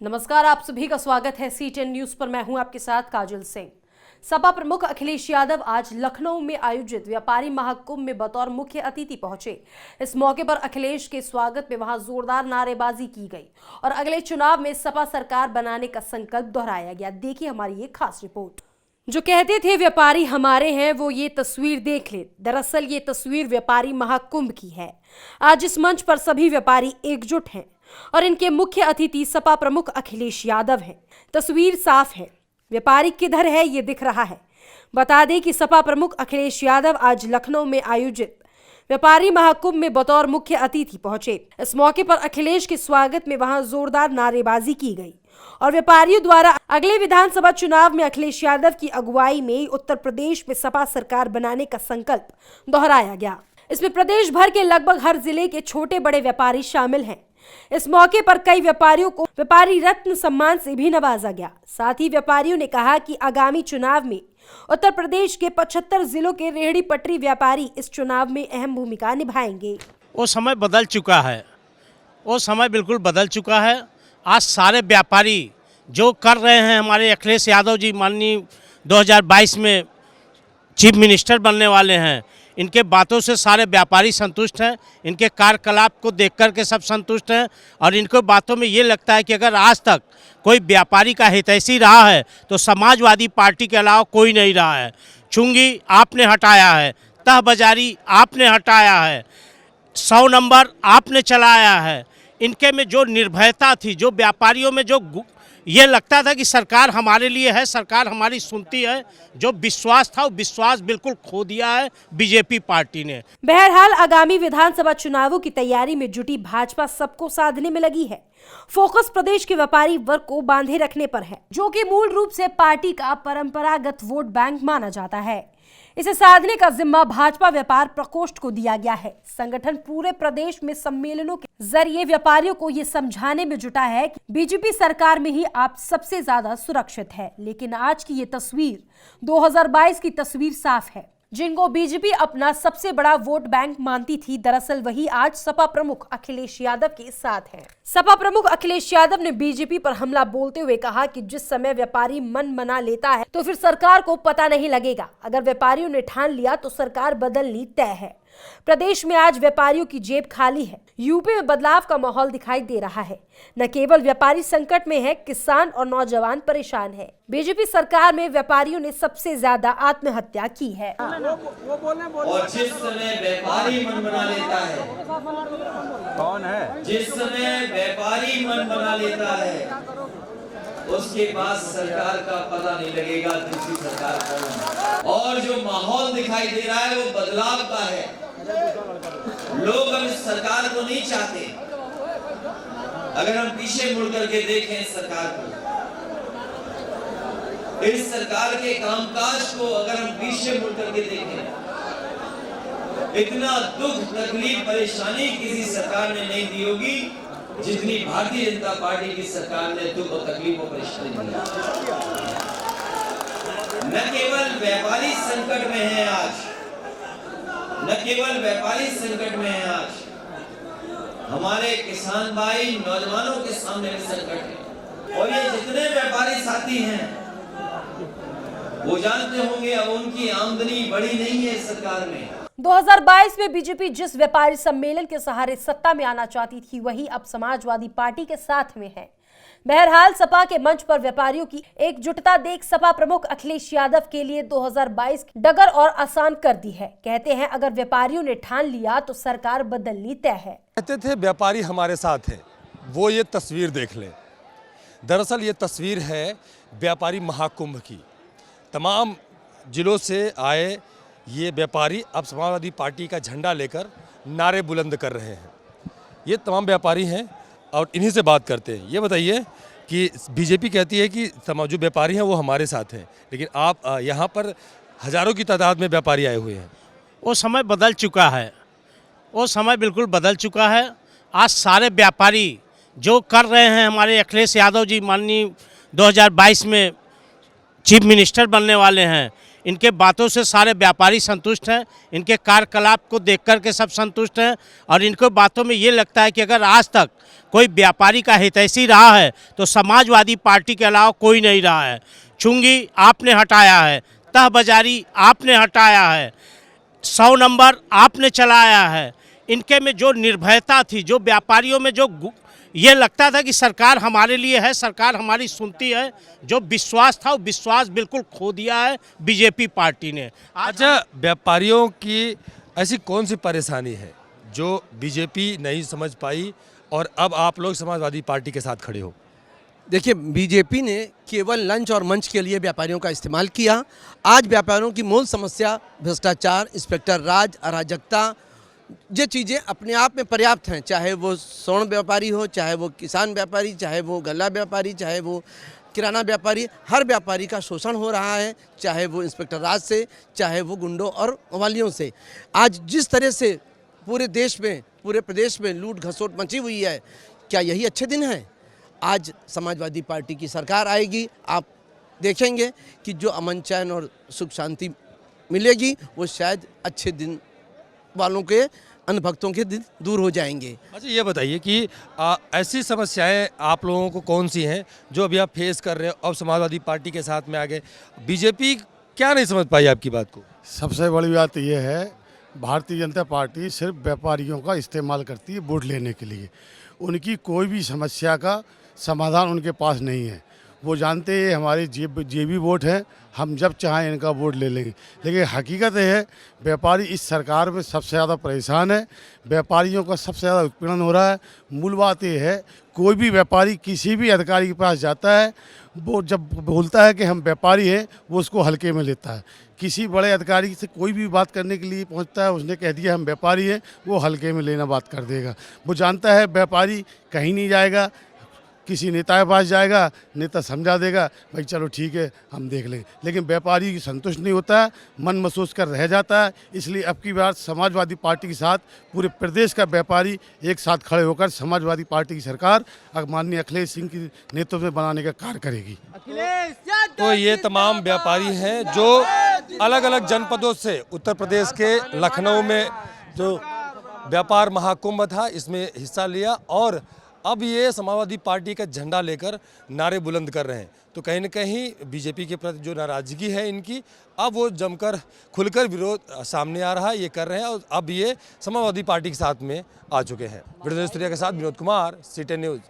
नमस्कार, आप सभी का स्वागत है C10 न्यूज पर। मैं हूं आपके साथ काजल सिंह। सपा प्रमुख अखिलेश यादव आज लखनऊ में आयोजित व्यापारी महाकुंभ में बतौर मुख्य अतिथि पहुंचे। इस मौके पर अखिलेश के स्वागत में वहां जोरदार नारेबाजी की गई और अगले चुनाव में सपा सरकार बनाने का संकल्प दोहराया गया। देखिए हमारी ये खास रिपोर्ट। जो कहते थे व्यापारी हमारे हैं, वो ये तस्वीर देख ले। दरअसल ये तस्वीर व्यापारी महाकुंभ की है। आज इस मंच पर सभी व्यापारी एकजुट हैं और इनके मुख्य अतिथि सपा प्रमुख अखिलेश यादव हैं। तस्वीर साफ है, व्यापारी किधर है ये दिख रहा है। बता दें कि सपा प्रमुख अखिलेश यादव आज लखनऊ में आयोजित व्यापारी महाकुंभ में बतौर मुख्य अतिथि पहुंचे। इस मौके पर अखिलेश के स्वागत में वहां जोरदार नारेबाजी की गई और व्यापारियों द्वारा अगले विधानसभा चुनाव में अखिलेश यादव की अगुवाई में उत्तर प्रदेश में सपा सरकार बनाने का संकल्प दोहराया गया। इसमें प्रदेश भर के लगभग हर जिले के छोटे बड़े व्यापारी शामिल हैं। इस मौके पर कई व्यापारियों को व्यापारी रत्न सम्मान से भी नवाजा गया। साथ ही व्यापारियों ने कहा कि आगामी चुनाव में उत्तर प्रदेश के 75 जिलों के रेहड़ी पटरी व्यापारी इस चुनाव में अहम भूमिका निभाएंगे। वो समय बदल चुका है, वो समय बिल्कुल बदल चुका है। आज सारे व्यापारी जो कर रहे हैं, हमारे अखिलेश यादव जी माननीय 2022 में चीफ मिनिस्टर बनने वाले हैं, इनके बातों से सारे व्यापारी संतुष्ट हैं। इनके कार्यकलाप को देख कर के सब संतुष्ट हैं और इनको बातों में ये लगता है कि अगर आज तक कोई व्यापारी का हितैषी रहा है तो समाजवादी पार्टी के अलावा कोई नहीं रहा है। चुंगी आपने हटाया है, तह बाजारी आपने हटाया है, 100 नंबर आपने चलाया है। इनके में जो निर्भयता थी, जो व्यापारियों में जो ये लगता था कि सरकार हमारे लिए है, सरकार हमारी सुनती है, जो विश्वास था वो विश्वास बिल्कुल खो दिया है बीजेपी पार्टी ने। बहरहाल आगामी विधानसभा चुनावों की तैयारी में जुटी भाजपा सबको साधने में लगी है। फोकस प्रदेश के व्यापारी वर्ग को बांधे रखने पर है, जो कि मूल रूप से पार्टी का परंपरागत वोट बैंक माना जाता है। इसे साधने का जिम्मा भाजपा व्यापार प्रकोष्ठ को दिया गया है। संगठन पूरे प्रदेश में सम्मेलनों के जरिए व्यापारियों को ये समझाने में जुटा है कि बीजेपी सरकार में ही आप सबसे ज्यादा सुरक्षित है। लेकिन आज की ये तस्वीर 2022 की तस्वीर साफ है। जिनको बीजेपी अपना सबसे बड़ा वोट बैंक मानती थी, दरअसल वही आज सपा प्रमुख अखिलेश यादव के साथ हैं। सपा प्रमुख अखिलेश यादव ने बीजेपी पर हमला बोलते हुए कहा कि जिस समय व्यापारी मन मना लेता है तो फिर सरकार को पता नहीं लगेगा। अगर व्यापारियों ने ठान लिया तो सरकार बदलनी तय है। प्रदेश में आज व्यापारियों की जेब खाली है। यूपी में बदलाव का माहौल दिखाई दे रहा है। न केवल व्यापारी संकट में है, किसान और नौजवान परेशान है। बीजेपी सरकार में व्यापारियों ने सबसे ज्यादा आत्महत्या की है। और जिस समय व्यापारी मन बना लेता है, कौन है? जिस समय व्यापारी मन बना लेता है उसके बाद सरकार का पता नहीं लगेगा दूसरी सरकार कौन है। और जो माहौल दिखाई दे रहा है वो बदलाव का है। लोग अब इस सरकार को नहीं चाहते। अगर हम पीछे मुड़ करके देखें इस सरकार को, इस सरकार के कामकाज को अगर हम पीछे मुड़ करके देखें, इतना दुख तकलीफ परेशानी किसी सरकार ने नहीं दी होगी जितनी भारतीय जनता पार्टी की सरकार ने दुख और तकलीफ और परेशानी दी। न केवल व्यापारी संकट में है आज, न केवल व्यापारी संकट में है आज, हमारे किसान भाई नौजवानों के सामने भी संकट है। और ये जितने व्यापारी साथी हैं वो जानते होंगे अब उनकी आमदनी बढ़ी नहीं है इस सरकार में। 2022 में बीजेपी जिस व्यापारी सम्मेलन के सहारे सत्ता में आना चाहती थी, वही अब समाजवादी पार्टी के साथ में है। बहरहाल सपा के मंच पर व्यापारियों की एकजुटता देख सपा प्रमुख अखिलेश यादव के लिए 2022 डगर और आसान कर दी है। कहते हैं अगर व्यापारियों ने ठान लिया तो सरकार बदलनी तय है। कहते थे व्यापारी हमारे साथ है, वो ये तस्वीर देख लें। दरअसल ये तस्वीर है व्यापारी महाकुंभ की। तमाम जिलों से आए ये व्यापारी अब समाजवादी पार्टी का झंडा लेकर नारे बुलंद कर रहे हैं। ये तमाम व्यापारी हैं और इन्हीं से बात करते हैं। ये बताइए कि बीजेपी कहती है कि जो व्यापारी हैं वो हमारे साथ हैं, लेकिन आप यहाँ पर हजारों की तादाद में व्यापारी आए हुए हैं। वो समय बदल चुका है, वो समय बिल्कुल बदल चुका है। आज सारे व्यापारी जो कर रहे हैं, हमारे अखिलेश यादव जी माननीय 2022 में चीफ मिनिस्टर बनने वाले हैं, इनके बातों से सारे व्यापारी संतुष्ट हैं, इनके कार्यकलाप को देख कर के सब संतुष्ट हैं और इनको बातों में ये लगता है कि अगर आज तक कोई व्यापारी का हितैषी रहा है तो समाजवादी पार्टी के अलावा कोई नहीं रहा है। चुंगी आपने हटाया है, तह बाजारी आपने हटाया है, 100 नंबर आपने चलाया है। इनके में जो निर्भयता थी, जो व्यापारियों में जो ये लगता था कि सरकार हमारे लिए है, सरकार हमारी सुनती है, जो विश्वास था वो विश्वास बिल्कुल खो दिया है बीजेपी पार्टी ने। अच्छा, व्यापारियों की ऐसी कौन सी परेशानी है जो बीजेपी नहीं समझ पाई और अब आप लोग समाजवादी पार्टी के साथ खड़े हो? देखिए, बीजेपी ने केवल लंच और मंच के लिए व्यापारियों का इस्तेमाल किया। आज व्यापारियों की मूल समस्या भ्रष्टाचार, इंस्पेक्टर राज, अराजकता, ये चीज़ें अपने आप में पर्याप्त हैं। चाहे वो स्वर्ण व्यापारी हो, चाहे वो किसान व्यापारी, चाहे वो गल्ला व्यापारी, चाहे वो किराना व्यापारी, हर व्यापारी का शोषण हो रहा है, चाहे वो इंस्पेक्टर राज से, चाहे वो गुंडों और वालियों से। आज जिस तरह से पूरे देश में, पूरे प्रदेश में लूट घसोट मची हुई है, क्या यही अच्छे दिन हैं? आज समाजवादी पार्टी की सरकार आएगी, आप देखेंगे कि जो अमन चैन और सुख शांति मिलेगी वो शायद अच्छे दिन वालों के, अनभक्तों के दिन दूर हो जाएंगे। अच्छा, ये बताइए कि ऐसी समस्याएं आप लोगों को कौन सी हैं जो अभी आप फेस कर रहे हो? अब समाजवादी पार्टी के साथ में आ गए, बीजेपी क्या नहीं समझ पाई आपकी बात को? सबसे बड़ी बात यह है, भारतीय जनता पार्टी सिर्फ व्यापारियों का इस्तेमाल करती है वोट लेने के लिए। उनकी कोई भी समस्या का समाधान उनके पास नहीं है। वो जानते हैं हमारे जेबी वोट है, हम जब चाहें इनका वोट ले लेंगे। लेकिन हकीकत है व्यापारी इस सरकार में सबसे ज़्यादा परेशान है, व्यापारियों का सबसे ज़्यादा उत्पीड़न हो रहा है। मूल बात ये है, कोई भी व्यापारी किसी भी अधिकारी के पास जाता है, वो जब बोलता है कि हम व्यापारी हैं, वो उसको हल्के में लेता है। किसी बड़े अधिकारी से कोई भी बात करने के लिए पहुंचता है, उसने कह दिया हम व्यापारी हैं, वो हल्के में लेना बात कर देगा। वो जानता है व्यापारी कहीं नहीं जाएगा, किसी नेता के पास जाएगा, नेता समझा देगा भाई चलो ठीक है हम देख लेंगे। लेकिन व्यापारी की संतुष्ट नहीं होता है, मन महसूस कर रह जाता है। इसलिए अब की बार समाजवादी पार्टी के साथ पूरे प्रदेश का व्यापारी एक साथ खड़े होकर समाजवादी पार्टी की सरकार माननीय अखिलेश सिंह के नेतृत्व में बनाने का कार्य करेगी। तो ये तमाम व्यापारी हैं जो अलग अलग जनपदों से, उत्तर प्रदेश के लखनऊ में जो व्यापार महाकुंभ था इसमें हिस्सा लिया और अब ये समाजवादी पार्टी का झंडा लेकर नारे बुलंद कर रहे हैं। तो कहीं न कहीं बीजेपी के प्रति जो नाराज़गी है इनकी, अब वो जमकर खुलकर विरोध सामने आ रहा है, ये कर रहे हैं और अब ये समाजवादी पार्टी के साथ में आ चुके हैं। वीडियो के साथ विनोद कुमार, CTN न्यूज़।